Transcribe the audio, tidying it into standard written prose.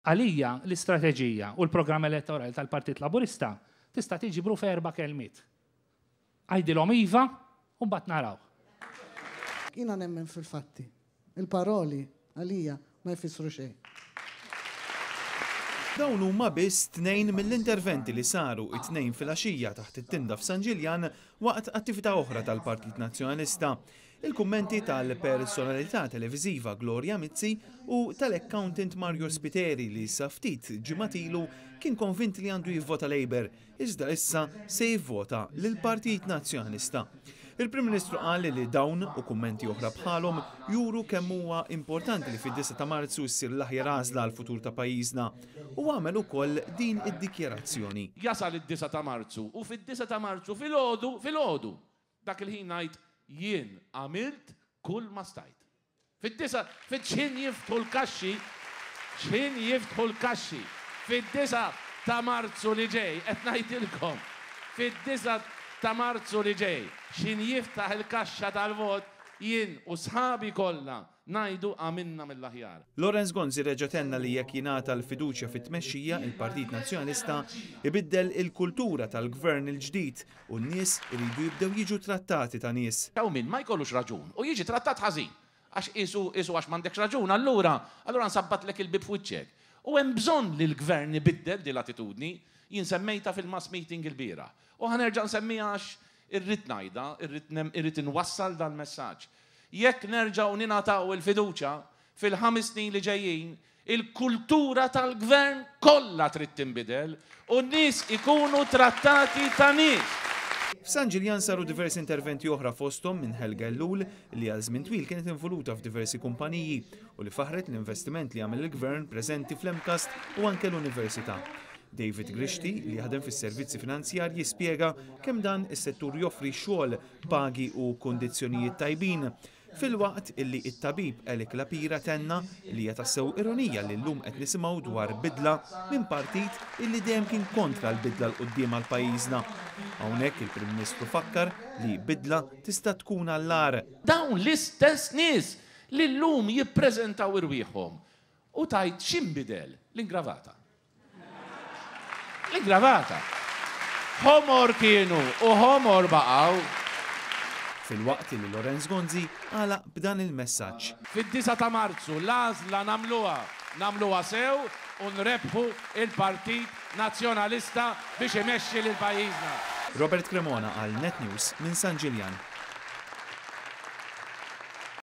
Għalija l-istrateġija u l-programm elettorali tal-Partit Laburista tista' tiġibru f'4 kelmiet. Għajdilhom iva u mbagħad naraw. Jiena nemmen fil-fatti. Il-paroli għalija ma jfissru xejn. Dawn huma biss 2 mill-interventi li saru it-2 fil-għaxija taħt it-tinda f'San Ġiljan waqt attività oħra tal-Partit Nazzjonalista. Il-kummenti tal-personalità televiżiva Gloria Mizzi u tal-accountant Mario Spiteri li sa ftit ġimatilu kien konvint li għandu jivvota Labour, iżda issa se jivvota lill-Partit Nazzjonalista. Il-Prim Ministru qal li dawn u kummenti oħra bħalhom juru kemm huwa importanti li fid-9 ta' Marzu ssir l-aħjar għażla għall futur ta' pajjiżna u għamel ukoll din id-dikjarazzjoni. Jasal id-9 ta' Marzu u fid-9 ta' Marzu filgħodu dak il-ħin ngħid jien għamilt kull ma stajt. Fid-9 x'in jiftħu l-kaxxi fid-9 ta' Marzu li ġej qed ngħidilkom fid-9 ta' Marzu li ġej x'in jiftaħ il-kaxxa tal-vot jien u sħabi kollha ngħidu għamilna mill-aħjar. Lorenz Gonzi reġa' tenna li jekk jingħata l-fiduċja fit-tmexxija il-Partit Nazzjonalista ibiddel il-kultura tal-gvern il-ġdid u n-nies iridu jibdew jiġu trattati ta' nies. Taw min ma jkollux raġun u jiġi trattat ħażin għax isu għax m'għandekx raġun, allura nsabbatlek il-bib f'wiċċek. U hemm bżonn li l-gvern ibiddel din l-attitudni, jien semmejta fil-mass meeting il-bieraħ. U ħanerġa' nsemmiha għax irrid ngħidha, irrid inwassal dan messaġġ. Jekk nerġgħu ningħataw il-fiduċja fil-5 snin li ġejjin, il-kultura tal-gvern kollha trid tinbidel u n-nies ikunu trattati ta' nies. F'San Ġiljan saru diversi interventi oħra fosthom minn Helga Ellul li għal żmien twil kienet involuta f'diversi kumpaniji u li faħret l-investiment li għamel il-gvern preżenti fl-Emkast u anke l-Università. David Grishti li ħadem fis-servizzi finanzjarji spjega kemm dan is-settur joffri xogħol, pagi u kundizzjonijiet tajbin. Fil-waqt illi it-tabib Elik Lapira tenna li hija tassew ironija li llum qed nisimgħu dwar bidla minn partit illi dejjem kien kontra l-bidla l-qudiem għal pajjiżna. Hawnhekk il-Prim Ministru fakkar li bidla tista' tkun għall-ar. Dawn l-istess nies li llum jippreżentaw irwieħhom u tajt x'inbidel l-ingravata. L-ingravata. Homor kienu u homor baqgħu. Fil-waqt li Lorenz Gonzi għala b'dan il-messaġġ. Fid-9 ta' Marzu l-għażla nagħmluha sew u nrebħu il-Partit Nazzjonalista biex imexxi lil pajjiżna. Robert Cremona għal Net News minn San Ġiljan.